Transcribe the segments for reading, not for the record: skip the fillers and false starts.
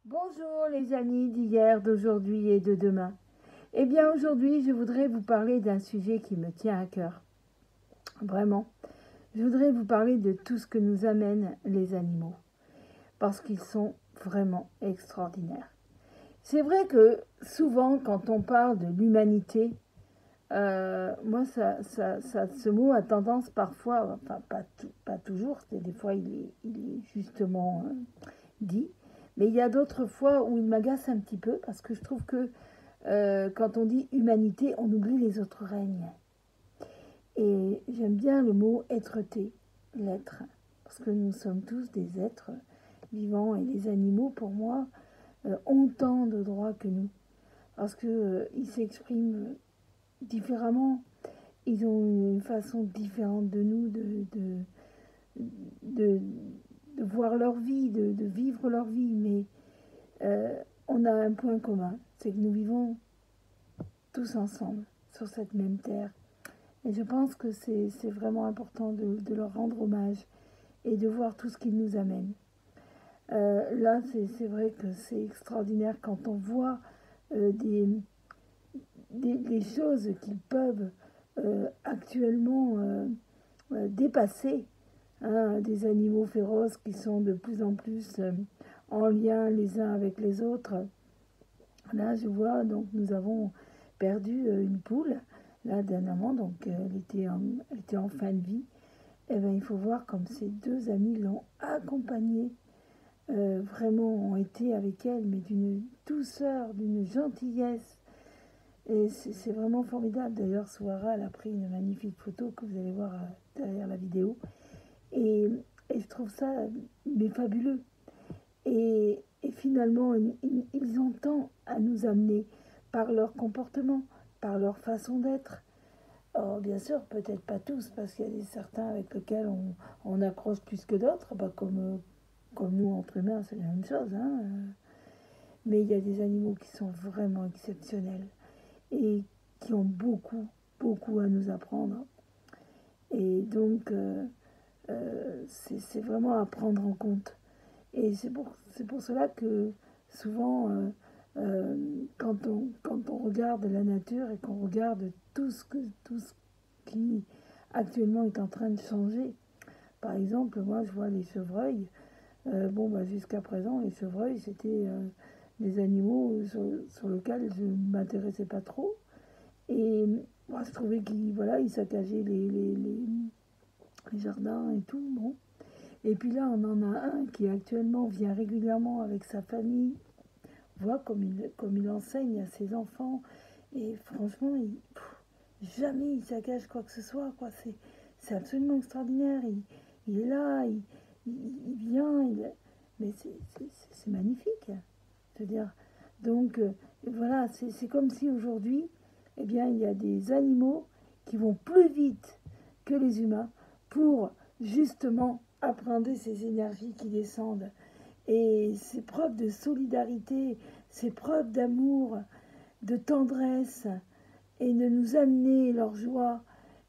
Bonjour les amis d'hier, d'aujourd'hui et de demain. Eh bien aujourd'hui je voudrais vous parler d'un sujet qui me tient à cœur. Vraiment. Je voudrais vous parler de tout ce que nous amènent les animaux. Parce qu'ils sont vraiment extraordinaires. C'est vrai que souvent quand on parle de l'humanité, moi ce mot a tendance parfois, enfin pas toujours, des fois il est justement dit. Mais il y a d'autres fois où il m'agace un petit peu parce que je trouve que quand on dit humanité, on oublie les autres règnes. Et j'aime bien le mot être-té, l'être, parce que nous sommes tous des êtres vivants et les animaux, pour moi, ont tant de droits que nous, parce qu'ils s'expriment différemment, ils ont une façon différente de nous de, de voir leur vie, de vivre leur vie, mais on a un point commun, c'est que nous vivons tous ensemble sur cette même terre. Et je pense que c'est vraiment important de leur rendre hommage et de voir tout ce qu'ils nous amènent. Là, c'est vrai que c'est extraordinaire quand on voit des choses qu'ils peuvent actuellement dépasser. Hein, des animaux féroces qui sont de plus en plus en lien les uns avec les autres. Là, je vois, donc nous avons perdu une poule, là, dernièrement, donc elle était en fin de vie. Et bien, il faut voir comme ces deux amis l'ont accompagnée, vraiment ont été avec elle, mais d'une douceur, d'une gentillesse. Et c'est vraiment formidable. D'ailleurs, Souara, elle a pris une magnifique photo que vous allez voir derrière la vidéo. Et, et je trouve ça mais fabuleux. Et finalement, ils ont tant à nous amener par leur comportement, par leur façon d'être. Alors, bien sûr, peut-être pas tous, parce qu'il y a des certains avec lesquels on accroche plus que d'autres, bah comme nous, entre humains, c'est la même chose. Hein. Mais il y a des animaux qui sont vraiment exceptionnels et qui ont beaucoup, beaucoup à nous apprendre. Et donc, c'est vraiment à prendre en compte. Et c'est pour cela que souvent, quand on regarde la nature et qu'on regarde tout ce qui actuellement est en train de changer, par exemple, moi je vois les chevreuils, jusqu'à présent, les chevreuils, c'était des animaux sur lesquels je ne m'intéressais pas trop. Et moi, je trouvais qu'ils ils saccageaient les jardins et tout. Bon. Et puis là, on en a un qui actuellement vient régulièrement avec sa famille, voit comme il enseigne à ses enfants. Et franchement, jamais il saccage quoi que ce soit. C'est absolument extraordinaire. Il est là, il vient, mais c'est magnifique. Je veux dire, donc voilà, c'est comme si aujourd'hui, eh bien, il y a des animaux qui vont plus vite que les humains pour justement apprendre ces énergies qui descendent. Et ces preuves de solidarité, ces preuves d'amour, de tendresse, et de nous amener leur joie,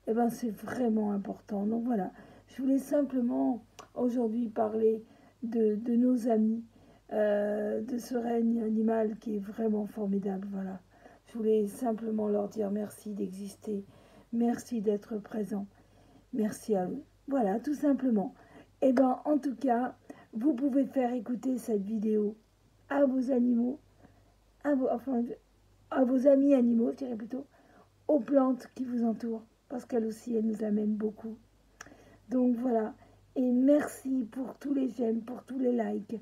eh ben c'est vraiment important. Donc voilà, je voulais simplement aujourd'hui parler de nos amis, de ce règne animal qui est vraiment formidable. Voilà, je voulais simplement leur dire merci d'exister, merci d'être présent, merci à eux. Voilà, tout simplement. Et ben en tout cas, vous pouvez faire écouter cette vidéo à vos animaux, à vos amis animaux, je dirais plutôt, aux plantes qui vous entourent, parce qu'elles aussi, elles nous amènent beaucoup. Donc voilà, et merci pour tous les j'aime, pour tous les likes,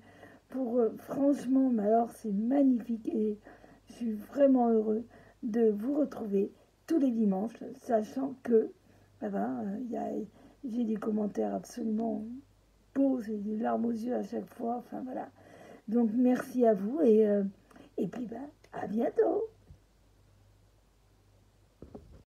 pour franchement, mais alors c'est magnifique et je suis vraiment heureux de vous retrouver tous les dimanches, sachant que j'ai des commentaires absolument beaux, j'ai des larmes aux yeux à chaque fois, enfin voilà. Donc merci à vous et puis à bientôt.